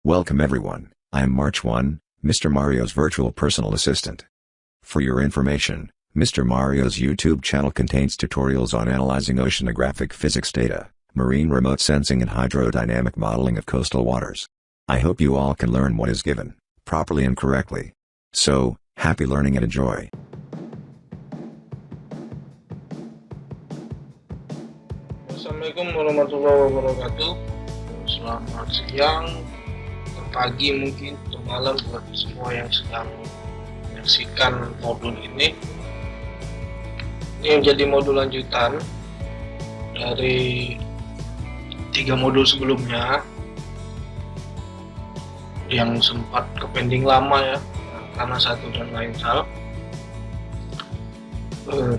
Welcome everyone, I am March 1, Mr. Mario's virtual personal assistant. For your information, Mr. Mario's YouTube channel contains tutorials on analyzing oceanographic physics data, marine remote sensing and hydrodynamic modeling of coastal waters. I hope you all can learn what is given, properly and correctly. So, happy learning and enjoy. Assalamualaikum warahmatullahi wabarakatuh. Selamat siang, pagi mungkin, atau malam buat semua yang sedang menyaksikan modul ini. Ini menjadi modul lanjutan dari 3 modul sebelumnya yang sempat kepending lama ya, karena satu dan lain hal.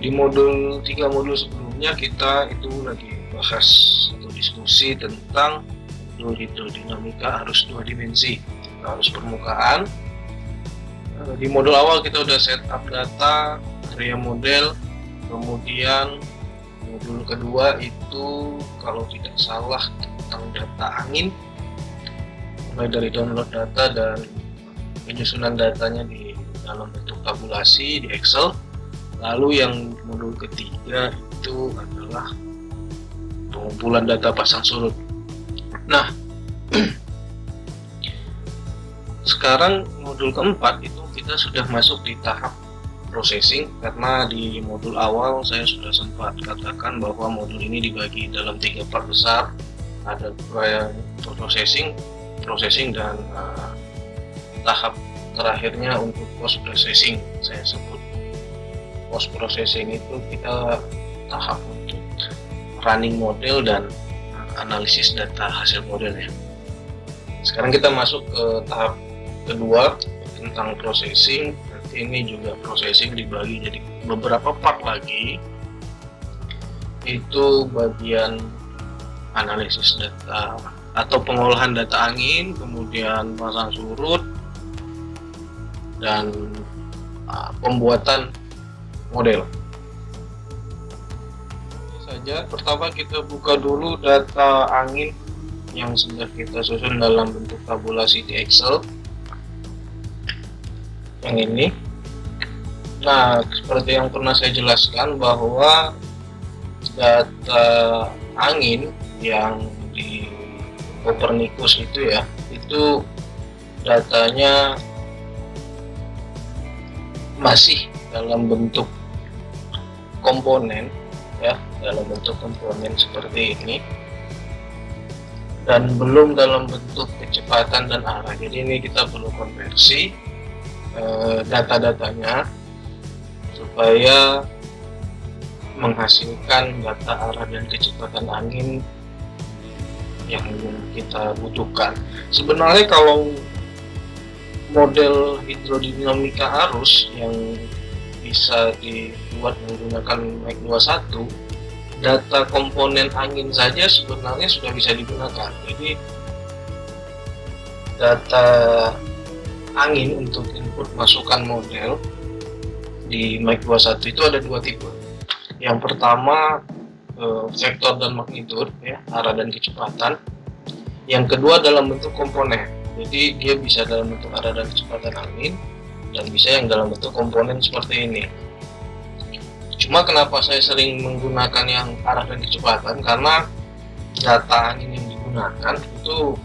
Di 3 modul sebelumnya kita itu lagi bahas atau diskusi tentang hidrodinamika arus 2 dimensi, arus permukaan. Di modul awal kita udah setup data, area model, kemudian modul kedua itu kalau tidak salah tentang data angin, mulai dari download data dan penyusunan datanya di dalam bentuk tabulasi di Excel. Lalu yang modul ketiga itu adalah pengumpulan data pasang surut. Nah, sekarang modul keempat itu kita sudah masuk di tahap processing, karena di modul awal saya sudah sempat katakan bahwa modul ini dibagi dalam 3 part besar. Ada processing dan tahap terakhirnya untuk post processing. Saya sebut post processing itu kita tahap untuk running model dan analisis data hasil modelnya. Sekarang kita masuk ke tahap kedua tentang processing. Nanti ini juga processing dibagi jadi beberapa part lagi. Itu bagian analisis data atau pengolahan data angin, kemudian pasang surut, dan pembuatan model. Saja pertama kita buka dulu data angin yang sudah kita susun dalam bentuk tabulasi di Excel yang ini. Nah, seperti yang pernah saya jelaskan bahwa data angin yang di Copernicus itu ya, itu datanya masih dalam bentuk komponen ya, dalam bentuk komponen seperti ini, dan belum dalam bentuk kecepatan dan arah. Jadi ini kita perlu konversi data-datanya supaya menghasilkan data arah dan kecepatan angin yang kita butuhkan. Sebenarnya kalau model hidrodinamika arus yang bisa dibuat menggunakan Mach 21, data komponen angin saja sebenarnya sudah bisa digunakan. Jadi data angin untuk input masukan model di Mach 21 itu ada 2 tipe. Yang pertama vektor dan magnitude ya, arah dan kecepatan. Yang kedua dalam bentuk komponen. Jadi dia bisa dalam bentuk arah dan kecepatan angin, dan bisa yang dalam bentuk komponen seperti ini. Cuma kenapa saya sering menggunakan yang arah dan kecepatan, karena data angin yang digunakan itu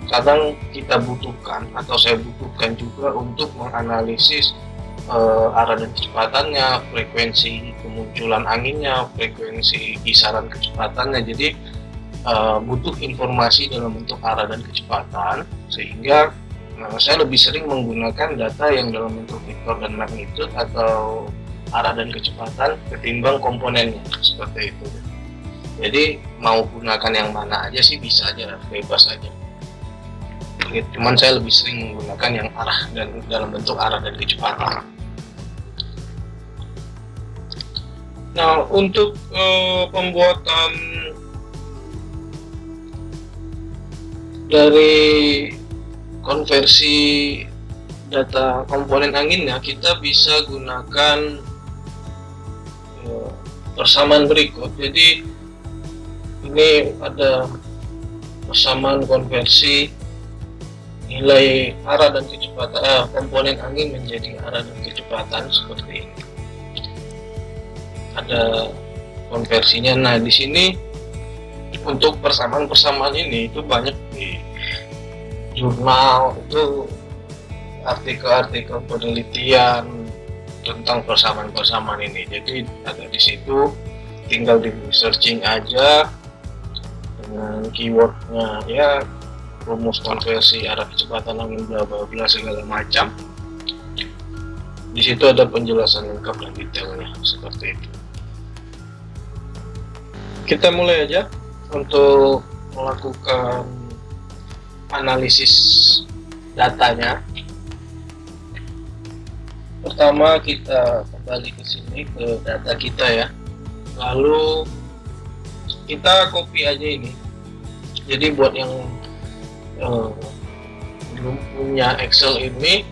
kadang kita butuhkan atau saya butuhkan juga untuk menganalisis arah dan kecepatannya, frekuensi kemunculan anginnya, frekuensi kisaran kecepatannya. Jadi butuh informasi dalam bentuk arah dan kecepatan, sehingga saya lebih sering menggunakan data yang dalam bentuk vektor dan magnitude atau arah dan kecepatan ketimbang komponennya seperti itu. Jadi mau gunakan yang mana aja sih, bisa aja, bebas aja. Cuman saya lebih sering menggunakan yang arah dan dalam bentuk arah dan kecepatan. Nah, untuk pembuatan dari konversi data komponen anginnya, kita bisa gunakan persamaan berikut. Jadi ini ada persamaan konversi nilai arah dan kecepatan komponen angin menjadi arah dan kecepatan seperti ini. Ada konversinya. Nah, di sini untuk persamaan-persamaan ini itu banyak di jurnal, itu artikel-artikel penelitian tentang persamaan-persamaan ini. Jadi ada di situ, tinggal di searching aja dengan keywordnya ya, rumus konversi arah kecepatan angin bla bla bla segala macam. Di situ ada penjelasan lengkap dan detailnya seperti itu. Kita mulai aja untuk melakukan analisis datanya. Pertama kita kembali ke sini ke data kita ya. Lalu kita copy aja ini. Jadi buat yang belum punya Excel ini,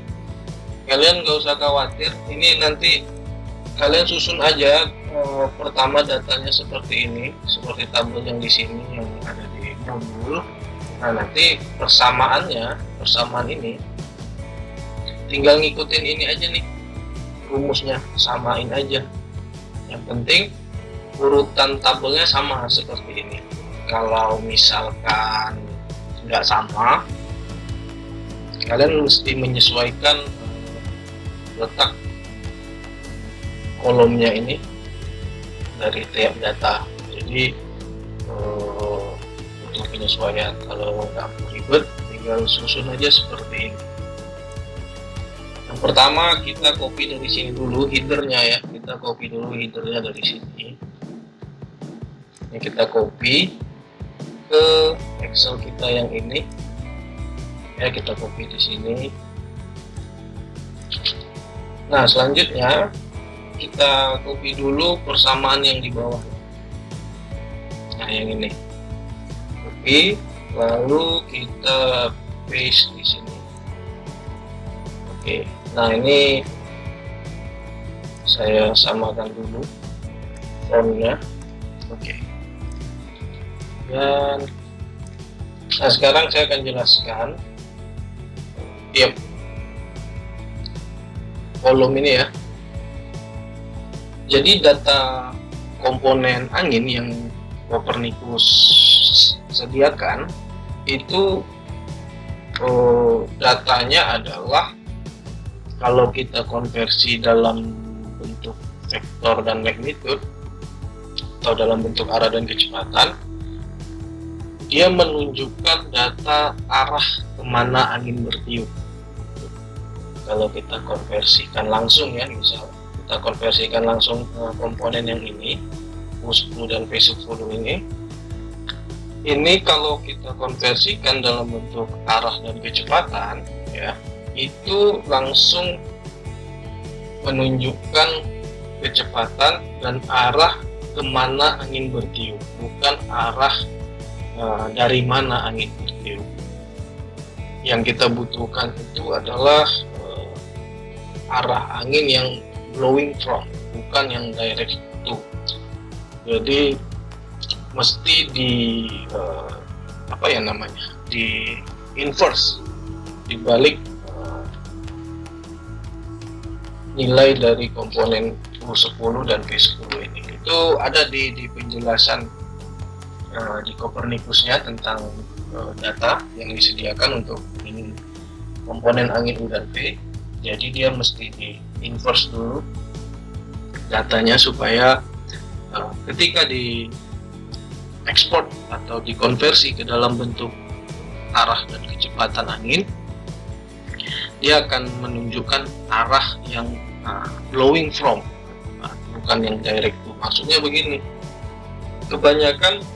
kalian gak usah khawatir, ini nanti kalian susun aja. Pertama datanya seperti ini, seperti tabel yang di sini yang ada di modul. Nah, nanti persamaan ini tinggal ngikutin ini aja nih, rumusnya samain aja. Yang penting urutan tabelnya sama seperti ini. Kalau misalkan nggak sama, kalian mesti menyesuaikan letak kolomnya ini dari tiap data. Jadi untuk penyesuaian, kalau nggak ribet tinggal susun aja seperti ini. Yang pertama kita copy dari sini dulu headernya ya, kita copy dulu headernya dari sini. Ini kita copy ke Excel kita yang ini ya, kita copy di sini. Nah, selanjutnya kita copy dulu persamaan yang di bawah. Nah, yang ini copy, lalu kita paste di sini. Oke, nah ini saya samakan dulu fontnya. Oke. Dan nah, sekarang saya akan jelaskan tiap kolom ini ya. Jadi data komponen angin yang Copernicus sediakan itu datanya adalah, kalau kita konversi dalam bentuk vektor dan magnitude atau dalam bentuk arah dan kecepatan, dia menunjukkan data arah kemana angin bertiup. Kalau kita konversikan langsung ya, misal kita konversikan langsung ke komponen yang ini, U10 dan V10 ini kalau kita konversikan dalam bentuk arah dan kecepatan ya, itu langsung menunjukkan kecepatan dan arah kemana angin bertiup, bukan arah dari mana angin bertiup. Yang kita butuhkan itu adalah arah angin yang blowing from, bukan yang direct to. Jadi mesti di di inverse, dibalik nilai dari komponen U10 dan V10 ini. Itu ada di penjelasan di Copernicusnya tentang data yang disediakan untuk komponen angin U dan V. Jadi dia mesti di inverse dulu datanya supaya ketika di ekspor atau dikonversi ke dalam bentuk arah dan kecepatan angin, dia akan menunjukkan arah yang blowing from, bukan yang direct to. Maksudnya begini, kebanyakan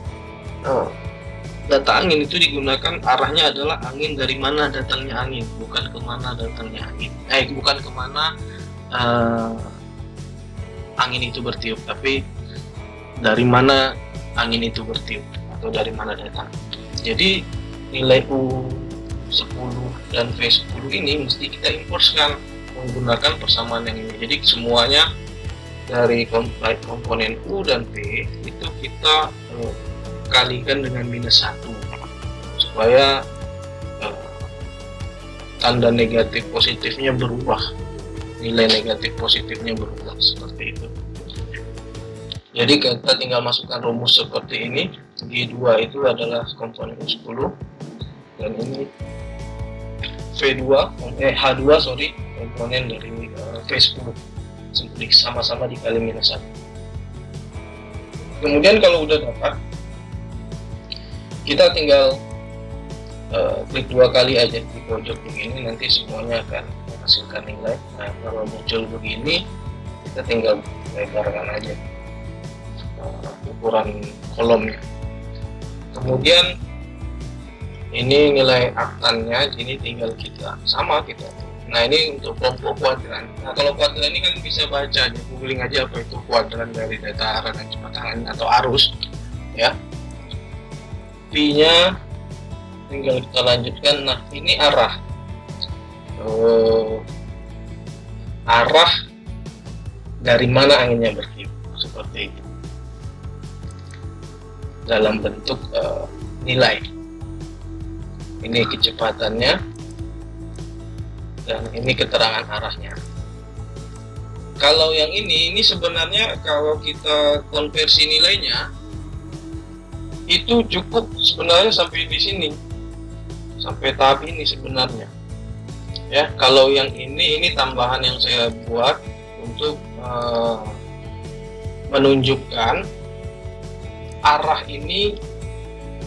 data angin itu digunakan arahnya adalah angin dari mana datangnya angin, bukan kemana datangnya angin. Bukan kemana angin itu bertiup, tapi dari mana angin itu bertiup atau dari mana datang. Jadi nilai U10 dan V10 ini mesti kita inversekan menggunakan persamaan yang ini. Jadi semuanya dari komponen U dan V itu kita kalikan dengan -1 supaya tanda negatif positifnya berubah, nilai negatif positifnya berubah seperti itu. Jadi kita tinggal masukkan rumus seperti ini. G2 itu adalah komponen U10 dan ini H2 komponen dari V10, sama-sama dikali -1. Kemudian kalau udah dapat, kita tinggal klik 2 kali aja di pojok begini, nanti semuanya akan menghasilkan nilai. Nah, kalau muncul begini, kita tinggal lebarkan aja ukuran kolomnya. Kemudian ini nilai aktannya, ini tinggal kita. Nah, ini untuk kelompok kuadran. Nah, kalau kuadran ini kan bisa baca aja, googling aja apa itu kuadran dari data arah dan kecepatan angin atau arus, ya. P-nya tinggal kita lanjutkan. Nah, ini arah. Arah dari mana anginnya bertiup, seperti itu. Dalam bentuk nilai. Ini kecepatannya dan ini keterangan arahnya. Kalau yang ini sebenarnya kalau kita konversi nilainya itu cukup sebenarnya sampai di sini, sampai tahap ini sebenarnya. Ya, kalau yang ini tambahan yang saya buat untuk menunjukkan arah ini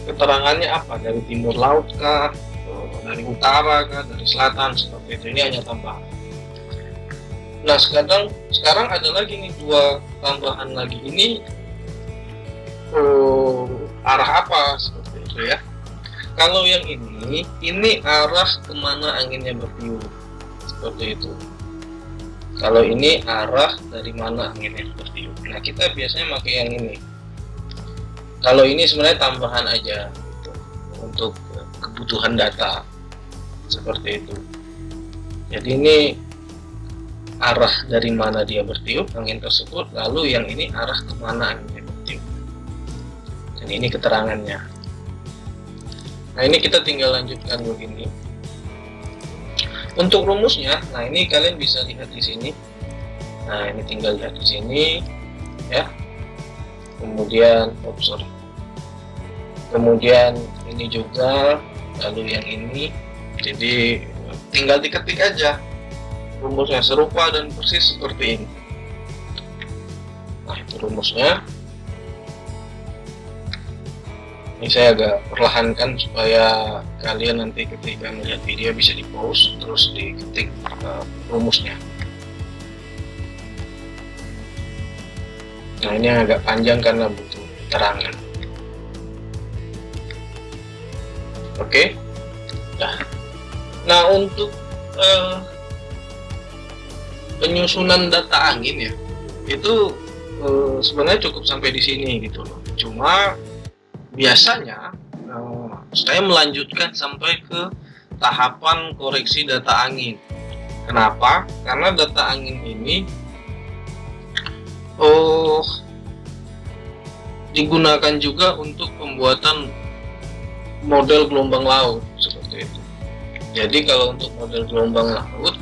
keterangannya apa, dari timur laut kah, dari utara kah, dari selatan, seperti itu. Ini hanya tambahan. Nah, sekarang ada lagi nih 2 tambahan lagi. Ini arah apa, seperti itu ya. Kalau yang ini arah kemana anginnya bertiup, seperti itu. Kalau ini arah dari mana anginnya bertiup. Nah, kita biasanya pakai yang ini. Kalau ini sebenarnya tambahan aja untuk kebutuhan data, seperti itu. Jadi ini arah dari mana dia bertiup angin tersebut, lalu yang ini arah kemana anginnya bertiup. Dan ini keterangannya. Nah, ini kita tinggal lanjutkan begini. Untuk rumusnya, nah ini kalian bisa lihat di sini. Nah, ini tinggal lihat di sini, ya. Kemudian ini juga, lalu yang ini. Jadi tinggal diketik aja rumusnya, serupa dan persis seperti ini. Nah, itu rumusnya. Ini saya agak perlahankan supaya kalian nanti ketika melihat video bisa di pause terus diketik rumusnya. Nah, ini agak panjang karena butuh keterangan. Oke. Nah, untuk penyusunan data angin ya, itu sebenarnya cukup sampai di sini gitu loh. Cuma biasanya saya melanjutkan sampai ke tahapan koreksi data angin. Kenapa? Karena data angin ini digunakan juga untuk pembuatan model gelombang laut, seperti itu. Jadi kalau untuk model gelombang laut,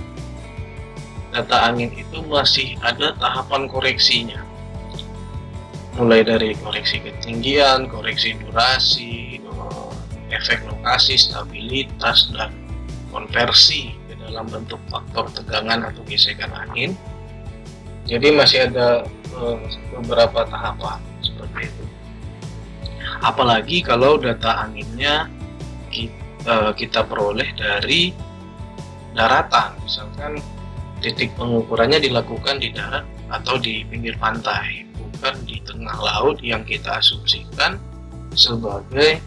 data angin itu masih ada tahapan koreksinya, mulai dari koreksi ketinggian, koreksi durasi, efek lokasi, stabilitas, dan konversi ke dalam bentuk faktor tegangan atau gesekan angin. Jadi masih ada beberapa tahapan seperti itu. Apalagi kalau data anginnya kita peroleh dari daratan, misalkan titik pengukurannya dilakukan di darat atau di pinggir pantai, bukan di tengah laut yang kita asumsikan sebagai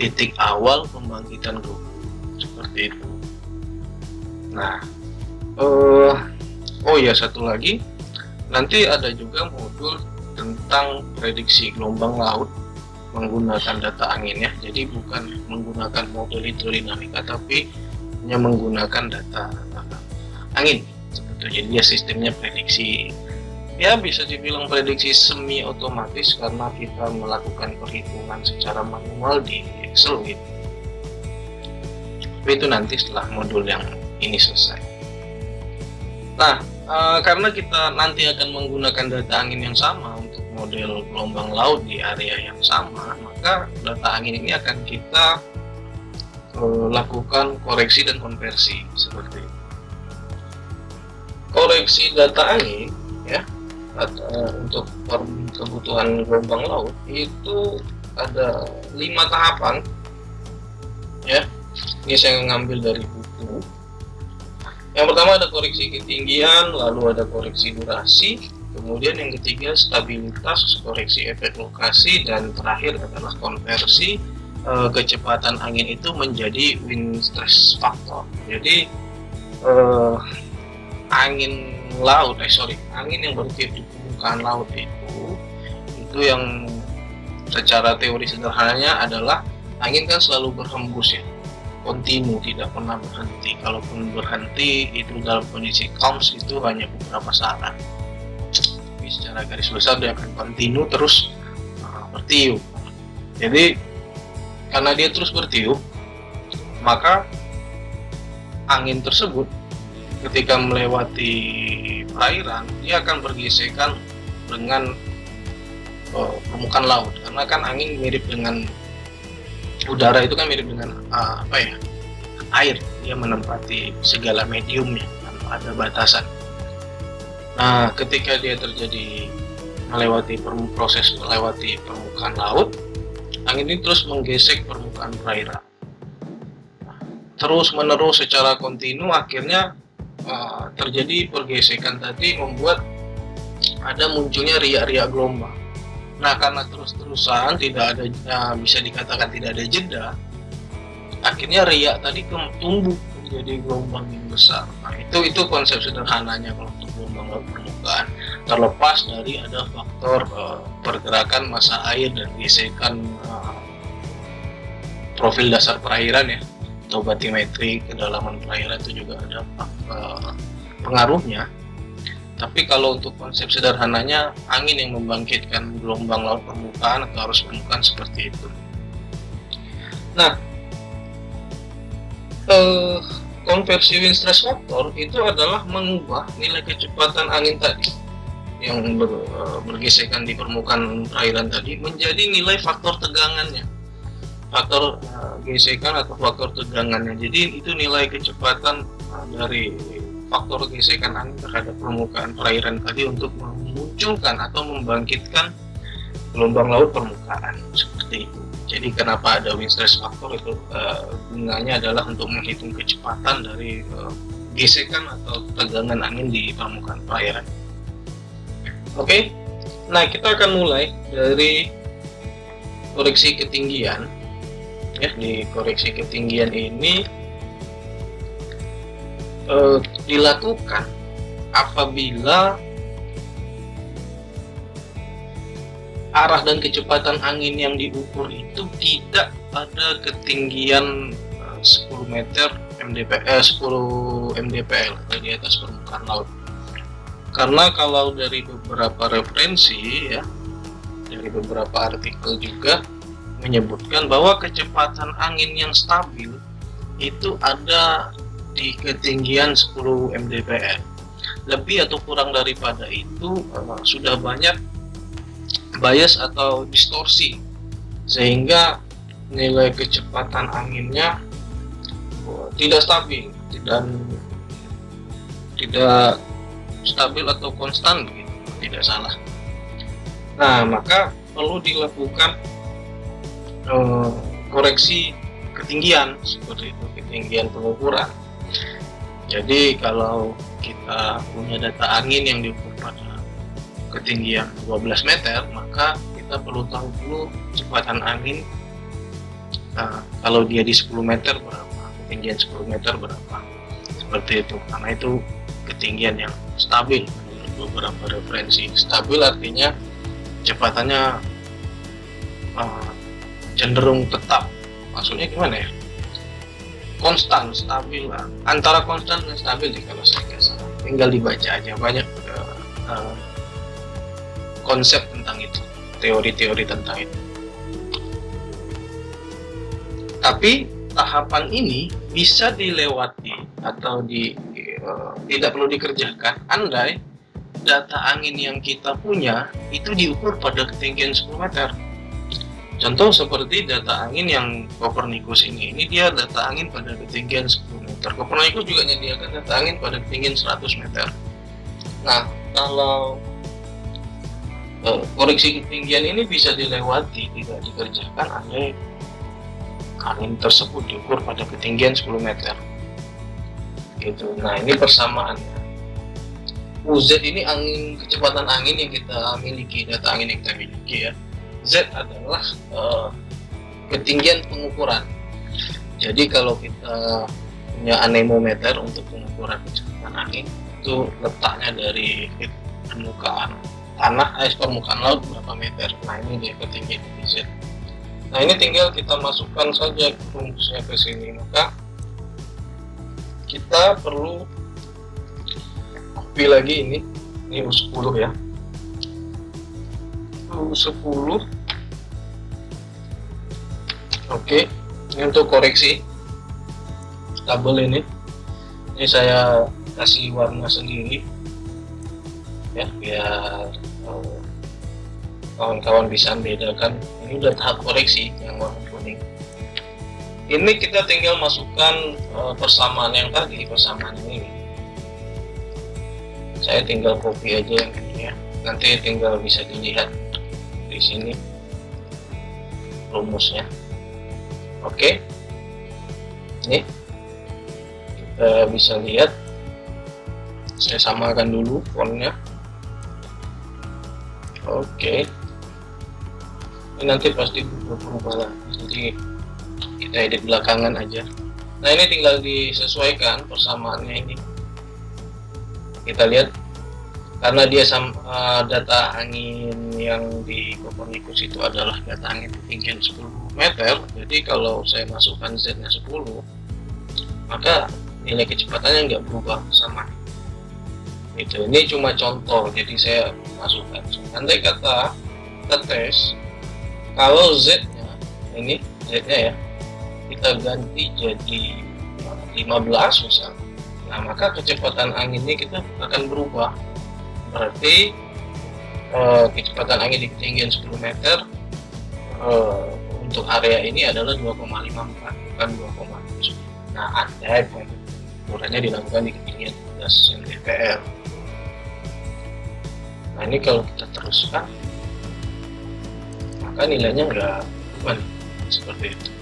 titik awal pembangkitan gelombang, seperti itu. Nah, oh ya, satu lagi, nanti ada juga modul tentang prediksi gelombang laut menggunakan data angin ya. Jadi bukan menggunakan model hidrodinamika, tapi hanya menggunakan data angin. Jadi dia sistemnya prediksi, ya bisa dibilang prediksi semi otomatis karena kita melakukan perhitungan secara manual di Excel gitu. Tapi itu nanti setelah modul yang ini selesai. Nah, karena kita nanti akan menggunakan data angin yang sama untuk model gelombang laut di area yang sama, maka data angin ini akan kita lakukan koreksi dan konversi seperti itu. Koreksi data angin ya untuk kebutuhan gelombang laut itu ada 5 tahapan ya. Ini saya ngambil dari buku. Yang pertama ada koreksi ketinggian, lalu ada koreksi durasi, kemudian yang ketiga stabilitas, koreksi efek lokasi, dan terakhir adalah konversi kecepatan angin itu menjadi wind stress factor. Jadi angin yang bertiup di permukaan laut itu yang secara teori sederhananya adalah angin kan selalu berhembus ya, kontinu, tidak pernah berhenti. Kalaupun berhenti itu dalam kondisi calm itu hanya beberapa saat. Tapi secara garis besar dia akan kontinu terus bertiup. Jadi karena dia terus bertiup, maka angin tersebut ketika melewati perairan dia akan bergesekan dengan permukaan laut, karena kan angin mirip dengan udara, itu kan mirip dengan air, dia menempati segala mediumnya tanpa ada batasan. Nah, ketika dia terjadi proses melewati permukaan laut, angin ini terus menggesek permukaan perairan terus menerus secara kontinu, akhirnya terjadi pergesekan tadi membuat ada munculnya riak-riak gelombang. Nah, karena terus-terusan tidak ada, bisa dikatakan tidak ada jeda, akhirnya riak tadi tumbuh menjadi gelombang yang besar. Nah, itu konsep sederhananya kalau untuk gelombang laut permukaan, terlepas dari ada faktor pergerakan massa air dan gesekan profil dasar perairan ya, atau batimetri kedalaman perairan itu juga ada pengaruhnya. Tapi kalau untuk konsep sederhananya, angin yang membangkitkan gelombang laut permukaan atau arus permukaan seperti itu. Nah, konversi wind stress factor itu adalah mengubah nilai kecepatan angin tadi yang bergesekan di permukaan perairan tadi menjadi nilai faktor tegangannya, faktor gesekan atau faktor tegangannya. Jadi itu nilai kecepatan dari faktor gesekan angin terhadap permukaan perairan tadi untuk memunculkan atau membangkitkan gelombang laut permukaan seperti itu. Jadi kenapa ada wind stress factor itu gunanya adalah untuk menghitung kecepatan dari gesekan atau tegangan angin di permukaan perairan. Oke, nah kita akan mulai dari koreksi ketinggian. Ya, di koreksi ketinggian ini dilakukan apabila arah dan kecepatan angin yang diukur itu tidak pada ketinggian 10 meter mdpl, 10 mdpl di atas permukaan laut. Karena kalau dari beberapa referensi ya, dari beberapa artikel juga menyebutkan bahwa kecepatan angin yang stabil itu ada di ketinggian 10 mdpl. Lebih atau kurang daripada itu sudah banyak bias atau distorsi, sehingga nilai kecepatan anginnya tidak stabil dan tidak stabil atau konstan gitu, tidak salah. Nah, maka perlu dilakukan koreksi ketinggian seperti itu, ketinggian pengukuran. Jadi kalau kita punya data angin yang diukur pada ketinggian 12 meter, maka kita perlu tahu dulu kecepatan angin kalau dia di 10 meter berapa, ketinggian 10 meter berapa, seperti itu. Karena itu ketinggian yang stabil menurut beberapa referensi. Stabil artinya kecepatannya cenderung tetap. Maksudnya gimana ya? Konstan, stabil lah. Antara konstan dan stabil sih kalau saya nggak salah. Tinggal dibaca aja, banyak konsep tentang itu, teori-teori tentang itu. Tapi tahapan ini bisa dilewati atau tidak perlu dikerjakan andai data angin yang kita punya itu diukur pada ketinggian 10 meter. Contoh seperti data angin yang Copernicus ini dia data angin pada ketinggian 10 meter. Copernicus juga menyediakan data angin pada ketinggian 100 meter. Nah, kalau koreksi ketinggian ini bisa dilewati, tidak dikerjakan andai angin tersebut diukur pada ketinggian 10 meter. Gitu. Nah, ini persamaannya. UZ ini kecepatan angin yang kita miliki, data angin yang kita miliki ya. Z adalah ketinggian pengukuran. Jadi kalau kita punya anemometer untuk pengukuran kecepatan angin, itu letaknya dari permukaan tanah, permukaan laut berapa meter. Nah, ini dia ketinggian Z. Nah, ini tinggal kita masukkan saja rumusnya ke sini. Maka kita perlu copy lagi ini U10 ya. U10. Oke, ini untuk koreksi tabel ini. Ini saya kasih warna sendiri ya, biar kawan-kawan bisa membedakan. Ini udah tahap koreksi yang warna kuning. Ini kita tinggal masukkan persamaan yang tadi, persamaan ini. Saya tinggal copy aja yang ini ya. Nanti tinggal bisa dilihat di sini rumusnya. Oke. Ini kita bisa lihat. Saya samakan dulu fontnya. Oke. Ini nanti pasti berubah lah. Jadi kita edit belakangan aja. Nah, ini tinggal disesuaikan persamaannya ini. Kita lihat karena dia data angin yang di Copernicus itu adalah data angin ketinggian 10 meter. Jadi kalau saya masukkan Z-nya 10, maka nilai kecepatannya nggak berubah sama. Itu. Ini cuma contoh, jadi saya masukkan. Andai kata kita tes, kalau Z-nya ini Z-nya ya, kita ganti jadi 15 misalnya. Nah, maka kecepatan anginnya kita akan berubah. Berarti kecepatan angin di ketinggian 10 meter untuk area ini adalah 2,54 bukan 2,7. Nah, andai pengukurannya dilakukan di ketinggian 12 mdpl. Nah, ini kalau kita teruskan, maka nilainya nggak berubah seperti itu.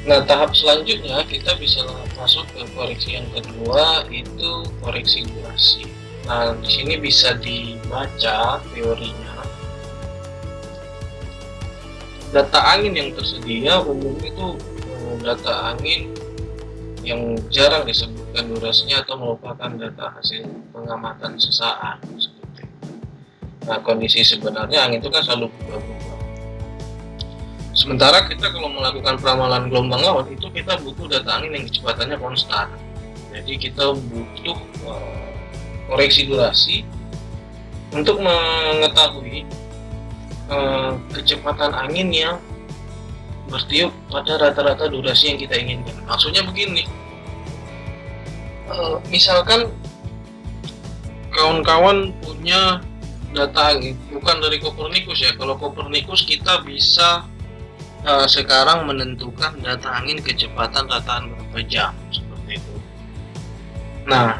Nah, tahap selanjutnya kita bisa masuk ke koreksi yang kedua, itu koreksi durasi. Nah, di sini bisa dibaca teorinya. Data angin yang tersedia umumnya itu data angin yang jarang disebutkan durasinya atau merupakan data hasil pengamatan sesaat. Nah, kondisi sebenarnya angin itu kan selalu berubah-ubah. Sementara kita kalau melakukan peramalan gelombang laut itu kita butuh data angin yang kecepatannya konstan. Jadi kita butuh koreksi durasi untuk mengetahui kecepatan angin yang bertiup pada rata-rata durasi yang kita inginkan. Maksudnya begini, misalkan kawan-kawan punya data angin bukan dari Copernicus ya. Kalau Copernicus kita bisa sekarang menentukan data angin kecepatan rataan berapa jam seperti itu. Nah,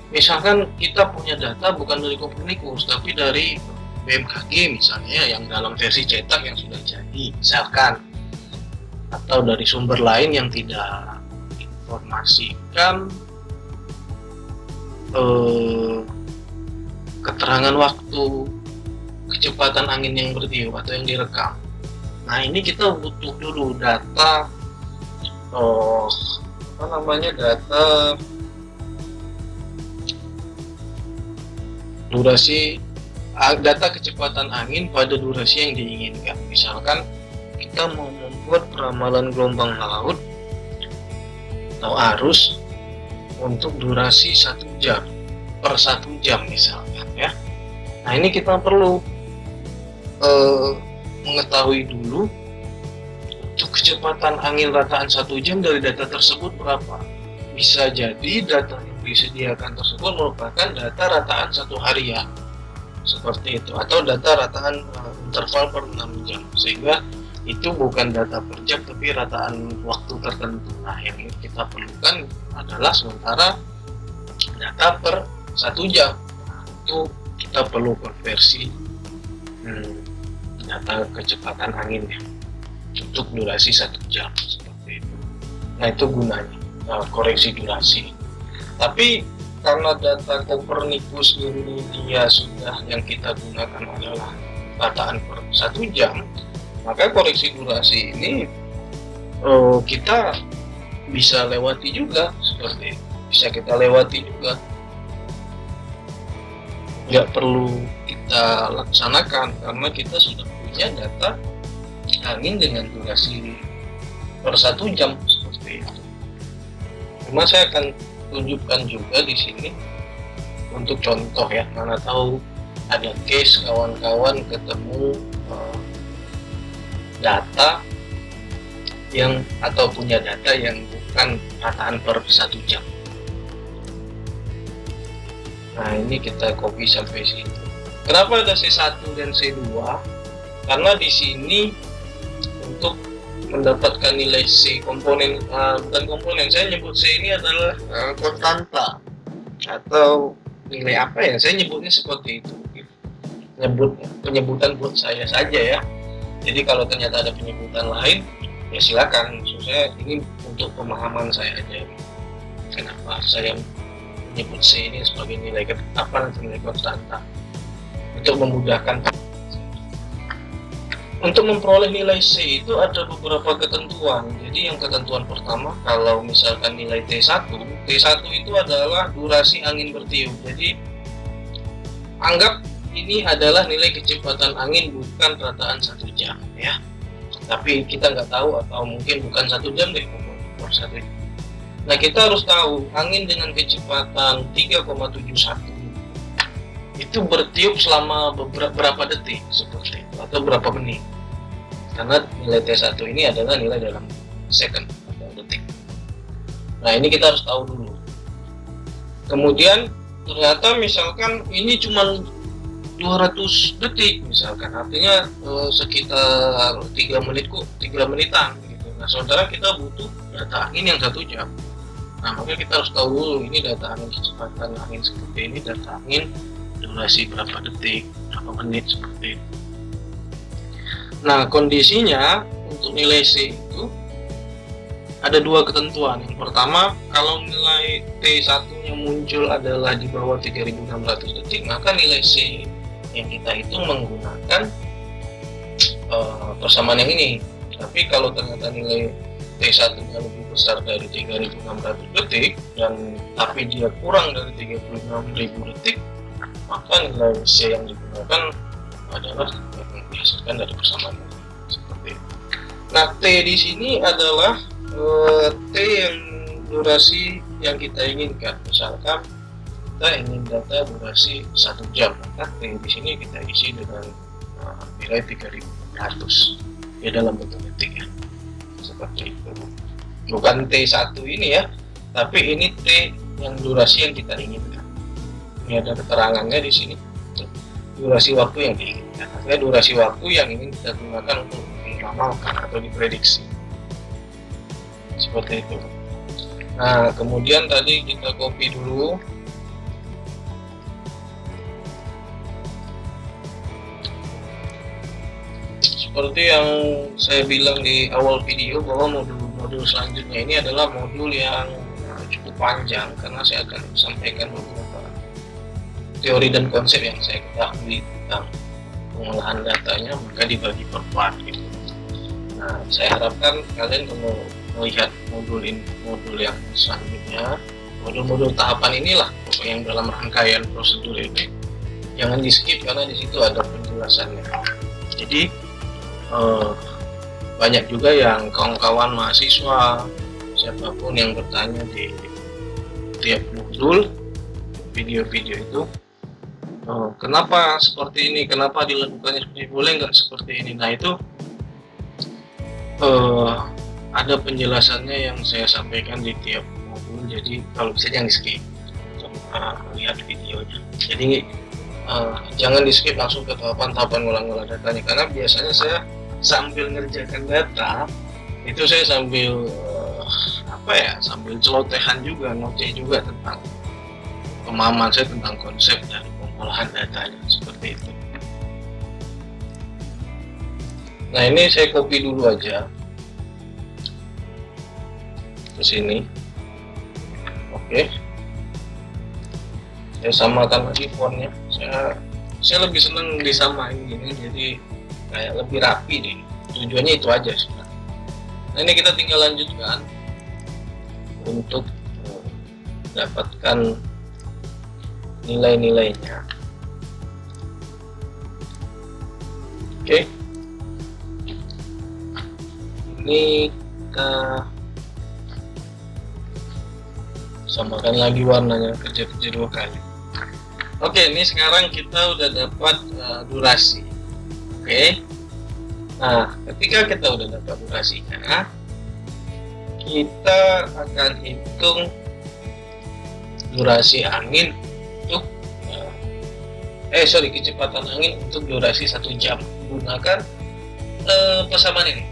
misalkan kita punya data bukan dari Copernicus tapi dari BMKG misalnya yang dalam versi cetak yang sudah jadi misalkan, atau dari sumber lain yang tidak informasikan keterangan waktu kecepatan angin yang bertiup atau yang direkam. Nah, ini kita butuh dulu data data durasi, data kecepatan angin pada durasi yang diinginkan. Misalkan kita mau membuat peramalan gelombang laut atau arus untuk durasi 1 jam per 1 jam misalkan ya. Nah, ini kita perlu mengetahui dulu untuk kecepatan angin rataan 1 jam dari data tersebut berapa. Bisa jadi data yang disediakan tersebut merupakan data rataan 1 harian seperti itu, atau data rataan interval per 6 jam, sehingga itu bukan data per jam tapi rataan waktu tertentu. Nah, yang kita perlukan adalah sementara data per 1 jam. Nah, itu kita perlu konversi data kecepatan anginnya untuk durasi 1 jam seperti itu. Nah, itu gunanya koreksi durasi. Tapi karena data Copernicus ini dia sudah yang kita gunakan adalah rataan per 1 jam, maka koreksi durasi ini kita bisa lewati juga seperti itu. Bisa kita lewati juga, nggak perlu kita laksanakan karena kita sudah punya data angin dengan durasi per 1 jam seperti itu. Cuma saya akan tunjukkan juga di sini untuk contoh ya, mana tahu ada case kawan-kawan ketemu data yang atau punya data yang bukan rataan per 1 jam. Nah, ini kita copy sampai sini. Kenapa ada C1 dan C2? Karena di sini untuk mendapatkan nilai C komponen, bukan komponen, saya nyebut C ini adalah konstanta atau nilai apa ya, saya nyebutnya seperti itu, penyebutan buat saya saja ya. Jadi kalau ternyata ada penyebutan lain ya silakan, maksudnya ini untuk pemahaman saya aja kenapa saya menyebut C ini sebagai nilai ketetapan atau nilai konstanta untuk memudahkan. Untuk memperoleh nilai C itu ada beberapa ketentuan. Jadi yang ketentuan pertama, kalau misalkan nilai T1 itu adalah durasi angin bertiup. Jadi anggap ini adalah nilai kecepatan angin bukan rataan 1 jam ya. Tapi kita nggak tahu, atau mungkin bukan 1 jam deh, per 1 jam. Nah, kita harus tahu angin dengan kecepatan 3,71 itu bertiup selama berapa detik seperti itu, atau berapa menit, karena nilai T1 ini adalah nilai dalam second atau detik. Nah, ini kita harus tahu dulu. Kemudian ternyata misalkan ini cuma 200 detik misalkan, artinya sekitar 3 menitan gitu. Nah, sementara kita butuh data angin yang 1 jam. Nah, maka kita harus tahu dulu ini data angin kecepatan angin seperti ini, data angin durasi berapa detik, berapa menit seperti itu. Nah, kondisinya untuk nilai C itu ada 2 ketentuan. Yang pertama, kalau nilai T1-nya muncul adalah di bawah 3600 detik, maka nilai C yang kita hitung menggunakan persamaan yang ini. Tapi kalau ternyata nilai T1-nya lebih besar dari 3600 detik dan tapi dia kurang dari 36.000 detik, maka nilai C yang digunakan adalah yang dihasilkan dari persamaan seperti itu. Nah, T di sini adalah T yang durasi yang kita inginkan. Misalkan kita ingin data durasi 1 jam, maka T di sini kita isi dengan nilai 3600 ya dalam bentuk detik ya, seperti itu. Bukan T1 ini ya, tapi ini T yang durasi yang kita inginkan. Ini ada keterangannya di sini, durasi waktu yang diinginkan. Artinya durasi waktu yang ingin kita gunakan untuk diramalkan atau diprediksi seperti itu. Nah, kemudian tadi kita copy dulu. Seperti yang saya bilang di awal video bahwa modul selanjutnya ini adalah modul yang cukup panjang karena saya akan sampaikan beberapa teori dan konsep yang saya ketahui tentang pengolahan datanya, maka dibagi per part gitu. Nah, saya harapkan kalian kalau melihat modul yang selanjutnya, modul tahapan inilah pokoknya yang dalam rangkaian prosedur ini, jangan di skip karena di situ ada penjelasannya. Jadi banyak juga yang kawan-kawan mahasiswa siapapun yang bertanya di tiap modul video-video itu, Kenapa seperti ini, kenapa dilakukannya seperti ini, boleh nggak seperti ini. Nah itu ada penjelasannya yang saya sampaikan di tiap modul, jadi kalau bisa jangan di skip sama lihat videonya. Jadi jangan di skip langsung ke tahapan-tahapan ngulang-ngulang datanya, karena biasanya saya sambil ngerjakan data itu saya sambil sambil celotehan juga, ngoceh juga tentang pemahaman saya tentang konsep dari pengolahan datanya, seperti itu. Nah ini saya copy dulu aja ke sini. Oke, saya samakan lagi fontnya. Saya lebih senang disamain gini, jadi kayak lebih rapi nih. Tujuannya itu aja sebenarnya. Nah ini kita tinggal lanjutkan untuk dapatkan nilai-nilainya. Oke, ini kita samakan lagi warnanya, kerja dua kali. Oke, ini sekarang kita udah dapat durasi. Oke, nah ketika kita udah dapat durasinya, kita akan hitung durasi angin untuk kecepatan angin untuk durasi 1 jam menggunakan persamaan ini.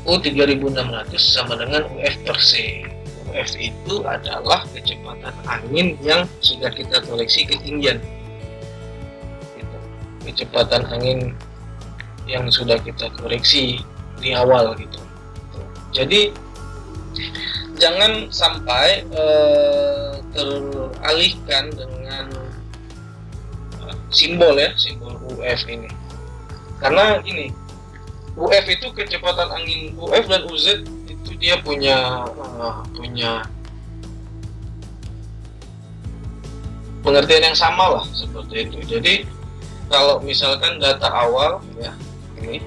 U3600 sama dengan UF per C. UF itu adalah kecepatan angin yang sudah kita koreksi ketinggian. Gitu. Kecepatan angin yang sudah kita koreksi di awal gitu. Jadi jangan sampai teralihkan dengan simbol UF ini, karena ini UF itu kecepatan angin, UF dan UZ itu dia punya pengertian yang sama lah, seperti itu. Jadi kalau misalkan data awal ya, ini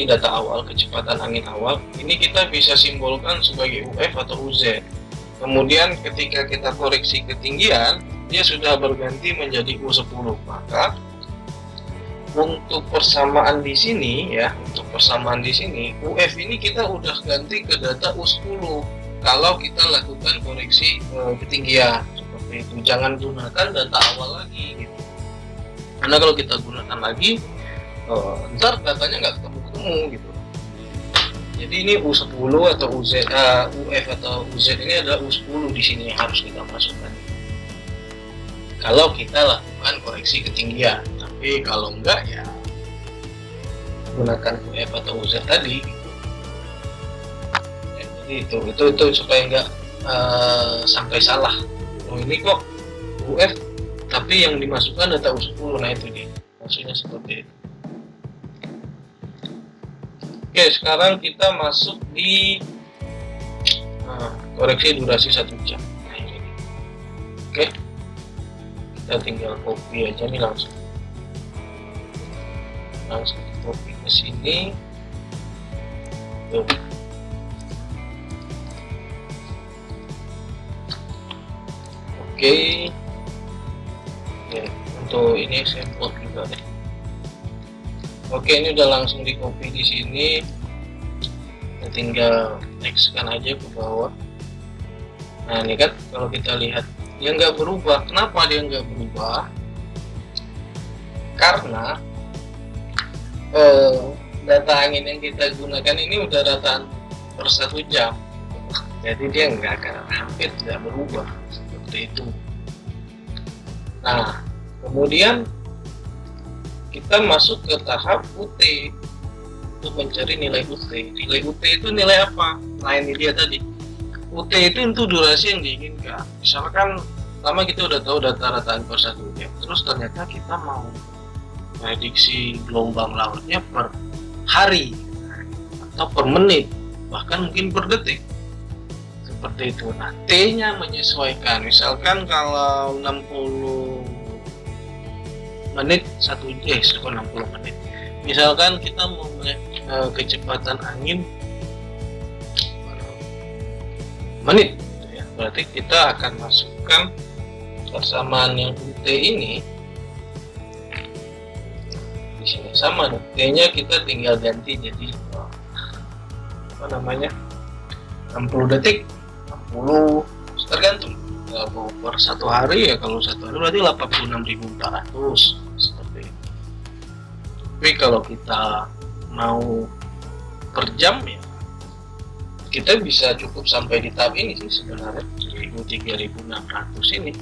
data awal, kecepatan angin awal, ini kita bisa simbolkan sebagai UF atau UZ. Kemudian ketika kita koreksi ketinggian, dia sudah berganti menjadi U10. Maka untuk persamaan di sini ya, UF ini kita udah ganti ke data U10 kalau kita lakukan koreksi ketinggian seperti itu. Jangan gunakan data awal lagi gitu. Karena kalau kita gunakan lagi ntar datanya nggak ketemu gitu. Jadi ini U10 atau UF atau UZ ini adalah U10 di sini yang harus kita masukkan kalau kita lakukan koreksi ketinggian. Tapi kalau enggak ya gunakan UF atau UZ tadi gitu. Ya, jadi itu supaya enggak sampai salah. Oh ini kok UF tapi yang dimasukkan data U10. Nah itu dia maksudnya seperti itu. Oke, sekarang kita masuk di koreksi durasi 1 jam. Nah, ini. Oke, kita tinggal copy aja nih langsung copy ke sini. Tuh. Oke. Ya, untuk ini saya buat juga deh. Oke, ini udah langsung di copy di sini. Kita tinggal next kan aja ke bawah. Nah ini kan kalau kita lihat dia nggak berubah. Kenapa dia nggak berubah? Karena data angin yang kita gunakan ini udah dataan per 1 jam. Jadi dia hampir tidak berubah seperti itu. Nah kemudian kita masuk ke tahap UT untuk mencari nilai UT. Nilai UT itu nilai apa? Nah ini dia tadi. UT itu untuk durasi yang diinginkan. Misalkan pertama kita udah tahu data rataan per 1 jam. Terus ternyata kita mau prediksi gelombang lautnya per hari atau per menit, bahkan mungkin per detik. Seperti itu. Nah T-nya menyesuaikan. Misalkan kalau 60 menit 60 menit. Misalkan kita mau kecepatan angin menit ya, berarti kita akan masukkan persamaan yang UT ini sama nih, T-nya kita tinggal ganti jadi 60 detik, 60, tergantung kalau per satu hari ya. Kalau satu hari berarti 86.400 seperti itu. Tapi kalau kita mau per jam ya, kita bisa cukup sampai di tahap ini sih sebenarnya, 3.600 ini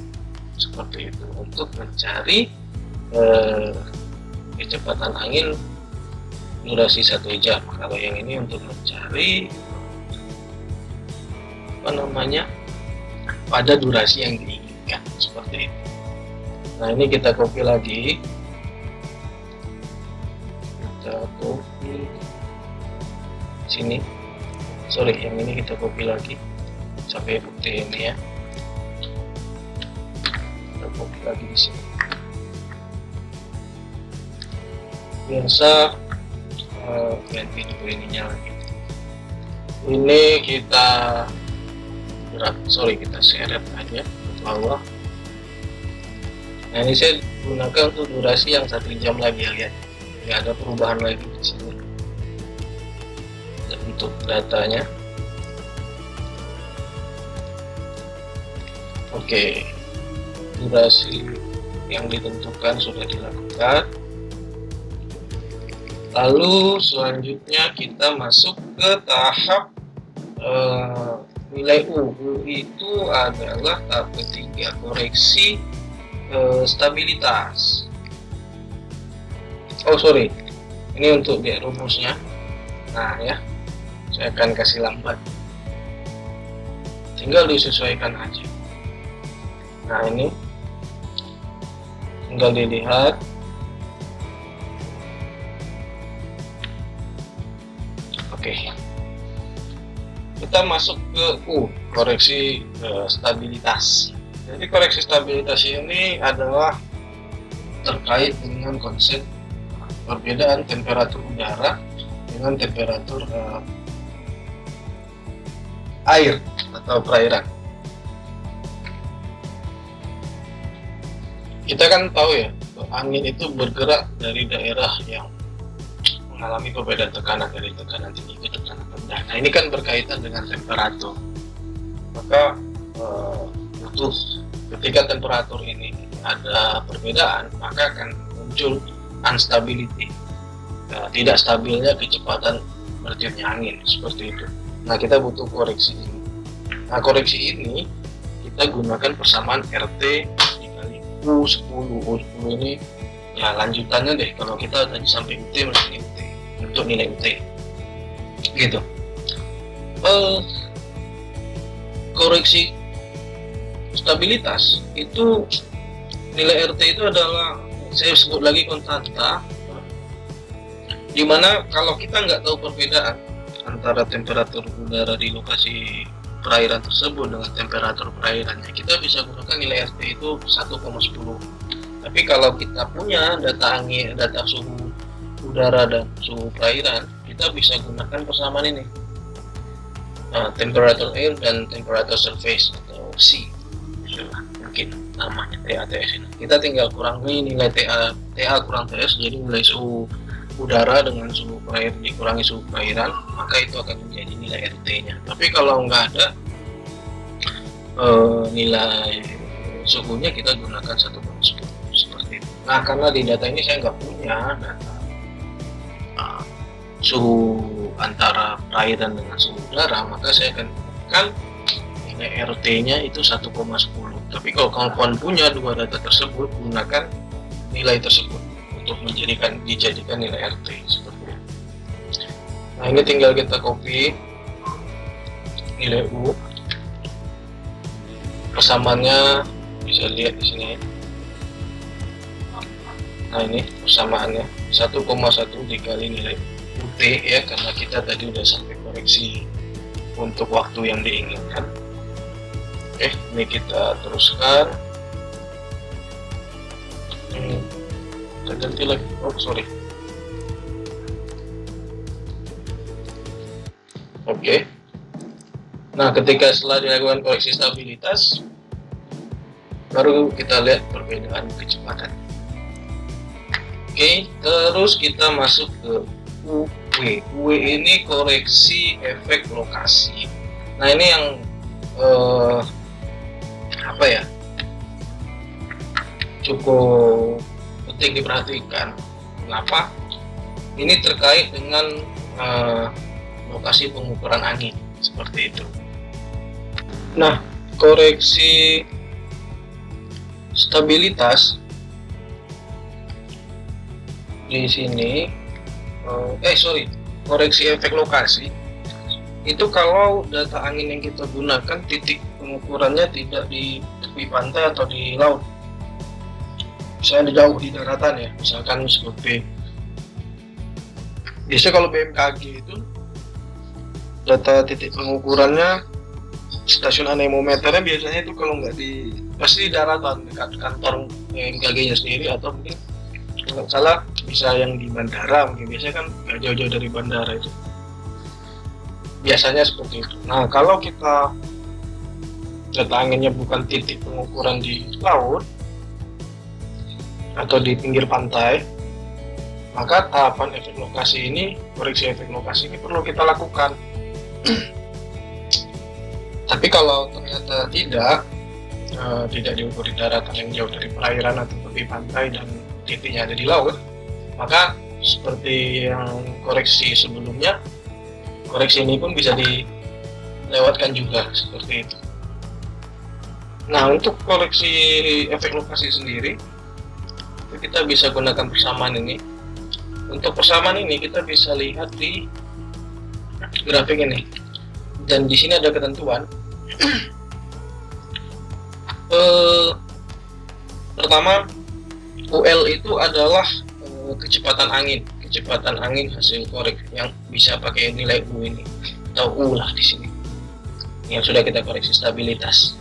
seperti itu, untuk mencari kecepatan angin durasi 1 jam. Kalau yang ini untuk mencari pada durasi yang diinginkan seperti itu. Nah, ini kita copy lagi, kita copy sini, yang ini kita copy lagi sampai bukti ini ya, kita copy lagi di sini. Biasa ganti dulu ininya lagi, ini kita kita seret aja ke bawah. Nah, ini saya gunakan untuk durasi yang 1 jam lagi ya, lihat nggak ada perubahan lagi di sini. Dan untuk datanya, oke, durasi yang ditentukan sudah dilakukan. Lalu selanjutnya kita masuk ke tahap nilai U. Itu adalah tahap ketiga, koreksi stabilitas. Ini untuk di rumusnya. Nah ya, saya akan kasih lambat, tinggal disesuaikan aja. Nah, ini tinggal dilihat. Oke, kita masuk ke U, koreksi stabilitas. Jadi koreksi stabilitas ini adalah terkait dengan konsep perbedaan temperatur udara dengan temperatur air atau perairan. Kita kan tahu ya, angin itu bergerak dari daerah yang mengalami perbedaan tekanan, dari tekanan tinggi ke tekanan rendah. Nah, ini kan berkaitan dengan temperatur. Maka butuh, ketika temperatur ini ada perbedaan, maka akan muncul instability, tidak stabilnya kecepatan bertiupnya angin, seperti itu. Nah, kita butuh koreksi ini. Nah, koreksi ini kita gunakan persamaan RT dikali U10. U10 ini ya lanjutannya deh, kalau kita tadi sampai UT berarti UT untuk nilai UT gitu. Koreksi stabilitas itu, nilai RT itu adalah, saya sebut lagi, konstanta, dimana kalau kita nggak tahu perbedaan antara temperatur udara di lokasi perairan tersebut dengan temperatur perairannya, kita bisa gunakan nilai RT itu 1,10. Tapi kalau kita punya data angin, data suhu udara dan suhu perairan, kita bisa gunakan persamaan ini, temperature air dan temperature surface atau C, mungkin namanya TATS ini. Kita tinggal kurangi nilai TA kurang TS, jadi nilai suhu udara dengan suhu perairan dikurangi suhu perairan, maka itu akan menjadi nilai RT-nya. Tapi kalau nggak ada nilai suhunya, kita gunakan 1,10 seperti itu. Nah, karena di data ini saya nggak punya data suhu antara perairan dengan suhu udara, maka saya akan gunakan nilai RT-nya itu 1,10. Tapi kalau kawan-kawan punya dua data tersebut, gunakan nilai tersebut untuk dijadikan nilai RT seperti itu. Nah, ini tinggal kita copy nilai U, persamaannya bisa lihat di sini. Nah, ini persamaannya 1,1 dikali nilai UT ya, karena kita tadi udah sampai koreksi untuk waktu yang diinginkan. Oke, ini kita teruskan. Kita ganti lagi. Oke. Nah, ketika setelah dilakukan koreksi stabilitas, baru kita lihat perbedaan kecepatan. Oke, terus kita masuk ke UW. UW ini koreksi efek lokasi. Nah, ini yang apa ya, cukup penting diperhatikan. Kenapa? Ini terkait dengan lokasi pengukuran angin seperti itu. Nah, koreksi stabilitas di sini, koreksi efek lokasi itu kalau data angin yang kita gunakan titik pengukurannya tidak di tepi pantai atau di laut, misalnya jauh di daratan ya, misalkan seperti biasanya kalau BMKG itu data titik pengukurannya stasiun anemometernya biasanya itu kalau nggak pasti di daratan dekat kantor BMKG-nya sendiri, atau mungkin kalau nggak salah bisa yang di bandara, mungkin biasanya kan nggak jauh-jauh dari bandara itu, biasanya seperti itu. Nah, kalau kita data anginnya bukan titik pengukuran di laut atau di pinggir pantai, maka tahapan efek lokasi ini, koreksi efek lokasi ini perlu kita lakukan. Tapi kalau ternyata tidak diukur di daratan yang jauh dari perairan atau tepi pantai dan titiknya ada di laut, maka seperti yang koreksi sebelumnya, koreksi ini pun bisa dilewatkan juga seperti itu. Nah, untuk koreksi efek lokasi sendiri kita bisa gunakan persamaan ini. Untuk persamaan ini kita bisa lihat di grafik ini, dan di sini ada ketentuan. Pertama, UL itu adalah kecepatan angin hasil korek yang bisa pakai nilai U ini, atau U lah di sini, yang sudah kita koreksi stabilitas.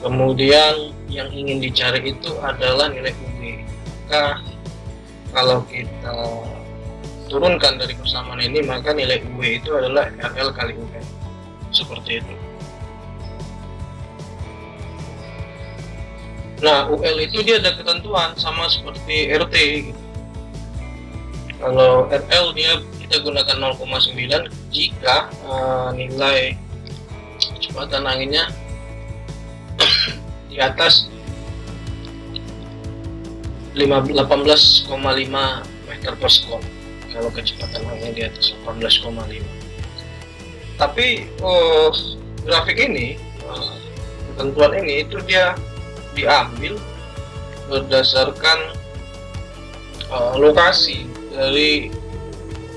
Kemudian yang ingin dicari itu adalah nilai UV. Maka kalau kita turunkan dari persamaan ini, maka nilai UV itu adalah RL kali UN, seperti itu. Nah, UL itu dia ada ketentuan sama seperti RT gitu. Kalau RL dia kita gunakan 0,9 jika nilai kecepatan anginnya di atas 18,5 meter per sekon. Kalau kecepatan angin di atas 18,5. Tapi grafik ini, ketentuan ini itu dia diambil berdasarkan lokasi dari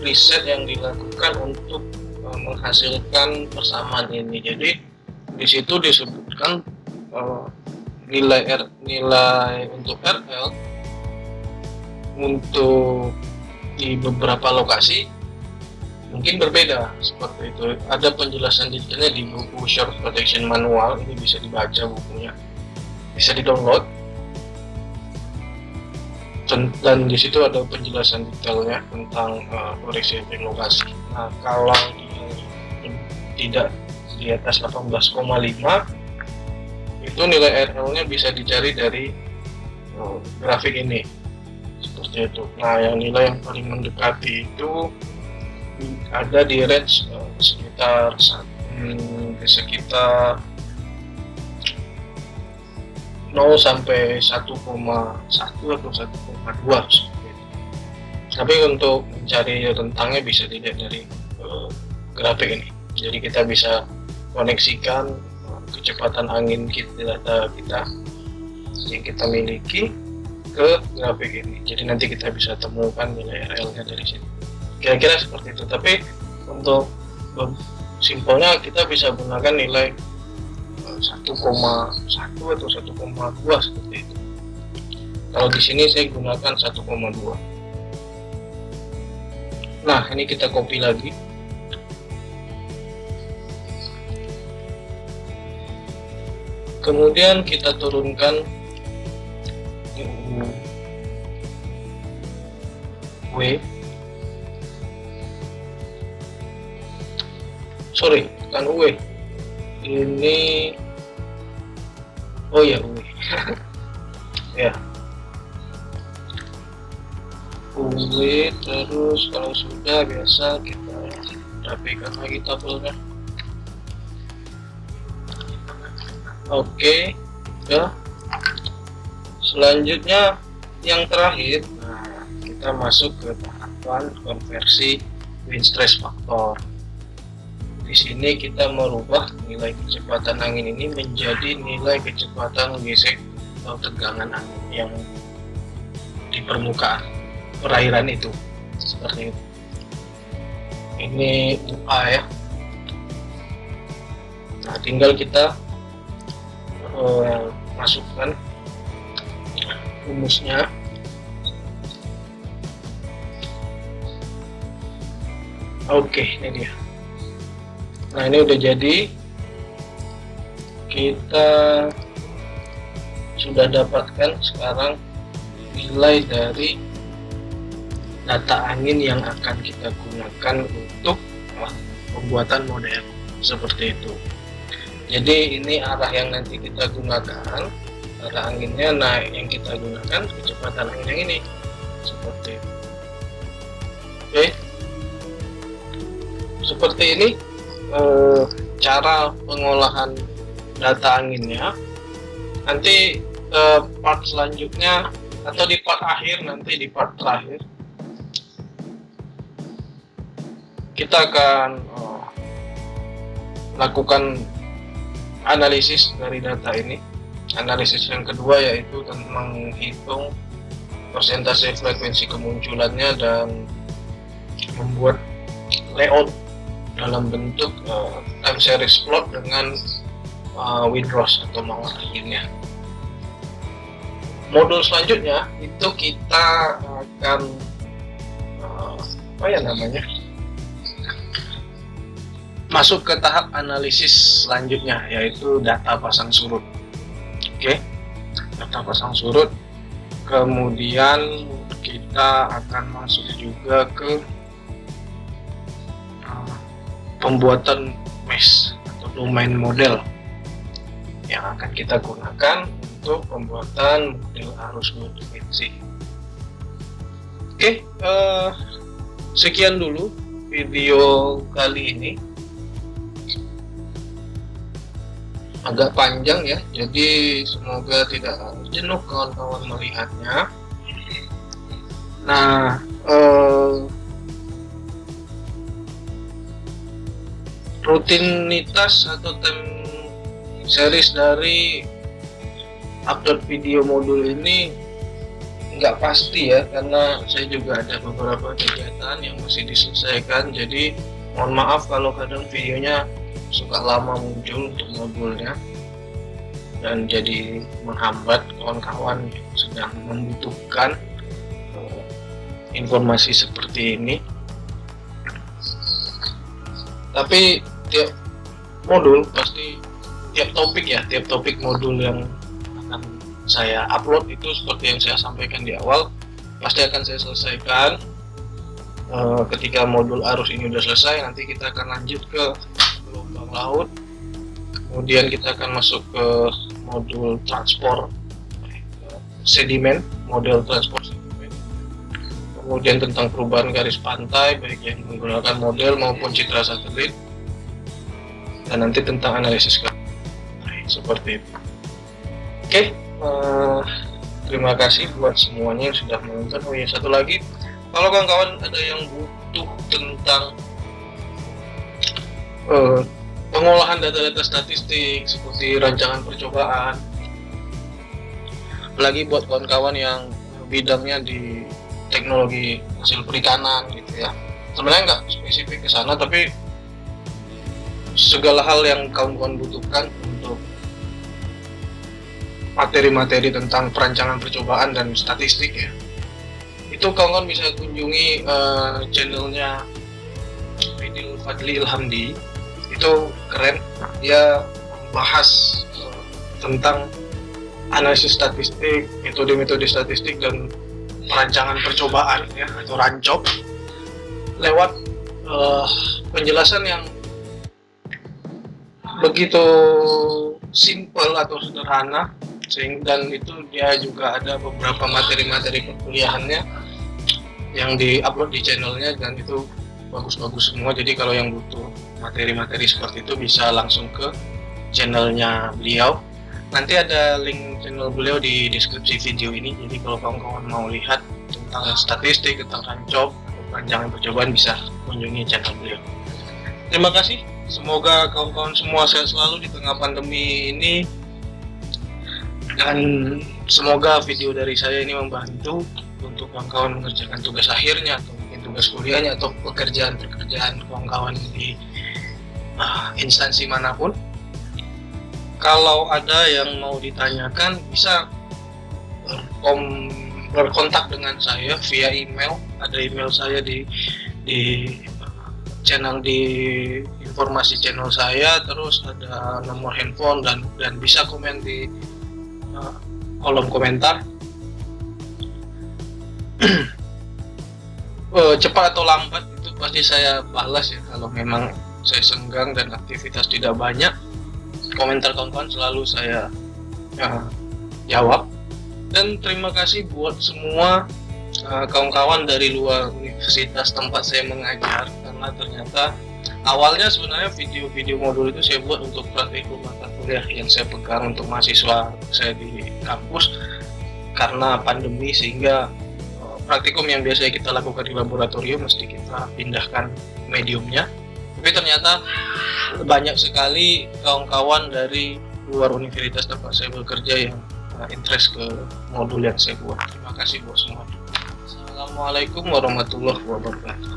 riset yang dilakukan untuk menghasilkan persamaan ini. Jadi di situ disebutkan nilai untuk RL untuk di beberapa lokasi mungkin berbeda seperti itu. Ada penjelasan detailnya di buku Shore Protection Manual, ini bisa dibaca bukunya, bisa di-download, dan di situ ada penjelasan detailnya tentang koreksi efek lokasi. Nah, kalau tidak di atas 18,5 itu nilai RL-nya bisa dicari dari grafik ini, seperti itu. Nah, yang nilai yang paling mendekati itu ada di range sekitar 0 sampai 1,1 atau 1,2 seperti itu. Tapi untuk mencari rentangnya bisa dilihat dari grafik ini. Jadi kita bisa koneksikan kecepatan angin data kita yang kita miliki ke grafik ini. Jadi nanti kita bisa temukan nilai RL-nya dari sini. Kira-kira seperti itu. Tapi untuk simpelnya kita bisa gunakan nilai 1,1 atau 1,2 seperti itu. Kalau di sini saya gunakan 1,2. Nah, ini kita copy lagi. Kemudian kita turunkan W. Sorry, bukan W. Ini oh ya, W. Ya. UW, terus kalau sudah biasa kita rapikan lagi tabelnya. Oke, ya. Selanjutnya yang terakhir, nah kita masuk ke tahapan konversi wind stress factor. Di sini kita merubah nilai kecepatan angin ini menjadi nilai kecepatan gesek atau tegangan angin yang di permukaan perairan itu, seperti itu. Ini UA ya. Nah, tinggal kita masukkan rumusnya. Oke, ini dia. Nah, ini udah jadi. Kita sudah dapatkan sekarang nilai dari data angin yang akan kita gunakan untuk pembuatan model seperti itu. Jadi ini arah yang nanti kita gunakan, arah anginnya. Nah, yang kita gunakan kecepatan angin yang ini seperti itu. Oke, seperti ini cara pengolahan data anginnya. Nanti part selanjutnya atau di part akhir, nanti di part terakhir kita akan lakukan analisis dari data ini. Analisis yang kedua yaitu tentang menghitung persentase frekuensi kemunculannya dan membuat layout dalam bentuk time series plot dengan windrows atau mawar anginnya. Modul selanjutnya itu kita akan masuk ke tahap analisis selanjutnya, yaitu data pasang surut. Oke, data pasang surut. Kemudian kita akan masuk juga ke pembuatan mesh atau domain model yang akan kita gunakan untuk pembuatan model arus multidimensi. Oke, sekian dulu video kali ini. Agak panjang ya, jadi semoga tidak jenuh kawan-kawan melihatnya. Nah, rutinitas atau time series dari upload video modul ini nggak pasti ya, karena saya juga ada beberapa kegiatan yang masih diselesaikan. Jadi mohon maaf kalau kadang videonya suka lama muncul untuk modulnya dan jadi menghambat kawan-kawan yang sedang membutuhkan informasi seperti ini. Tapi tiap modul pasti, tiap topik modul yang akan saya upload itu seperti yang saya sampaikan di awal, pasti akan saya selesaikan. Ketika modul arus ini sudah selesai, nanti kita akan lanjut ke gelombang laut, kemudian kita akan masuk ke modul transport sedimen, model transport sedimen, kemudian tentang perubahan garis pantai baik yang menggunakan model maupun citra satelit, dan nanti tentang analisis seperti itu. Oke, terima kasih buat semuanya yang sudah menonton. Oh ya, satu lagi, kalau kawan-kawan ada yang butuh tentang pengolahan data-data statistik seperti rancangan percobaan, apalagi buat kawan-kawan yang bidangnya di teknologi hasil perikanan gitu ya, sebenarnya nggak spesifik ke sana, tapi segala hal yang kawan-kawan butuhkan untuk materi-materi tentang perancangan percobaan dan statistik ya, itu kawan-kawan bisa kunjungi channelnya Fadli Ilhamdi. Itu keren, dia membahas tentang analisis statistik, metode-metode statistik dan perancangan percobaan ya, atau rancop, lewat penjelasan yang begitu simple atau sederhana, dan itu dia juga ada beberapa materi-materi perkuliahannya yang diupload di channelnya, dan itu bagus-bagus semua. Jadi kalau yang butuh materi-materi seperti itu bisa langsung ke channelnya beliau. Nanti ada link channel beliau di deskripsi video ini, jadi kalau kawan-kawan mau lihat tentang statistik, tentang ranjob, rancangan percobaan, bisa kunjungi channel beliau. Terima kasih, semoga kawan-kawan semua sehat selalu di tengah pandemi ini, dan semoga video dari saya ini membantu untuk kawan-kawan mengerjakan tugas akhirnya, atau mungkin tugas kuliahnya, atau pekerjaan-pekerjaan kawan-kawan di instansi manapun. Kalau ada yang mau ditanyakan, bisa berkontak dengan saya via email. Ada email saya di channel, di informasi channel saya, terus ada nomor handphone, dan bisa komen di kolom komentar. Cepat atau lambat itu pasti saya balas ya, kalau memang saya senggang dan aktivitas tidak banyak. Komentar kawan-kawan selalu saya jawab. Dan terima kasih buat semua kawan-kawan dari luar universitas tempat saya mengajar, karena ternyata awalnya sebenarnya video-video modul itu saya buat untuk praktikum mata kuliah yang saya pegang untuk mahasiswa saya di kampus. Karena pandemi, sehingga praktikum yang biasanya kita lakukan di laboratorium mesti kita pindahkan mediumnya. Tapi ternyata banyak sekali kawan-kawan dari luar universitas tempat saya bekerja yang interest ke modul yang saya buat. Terima kasih buat semua. Assalamualaikum warahmatullahi wabarakatuh.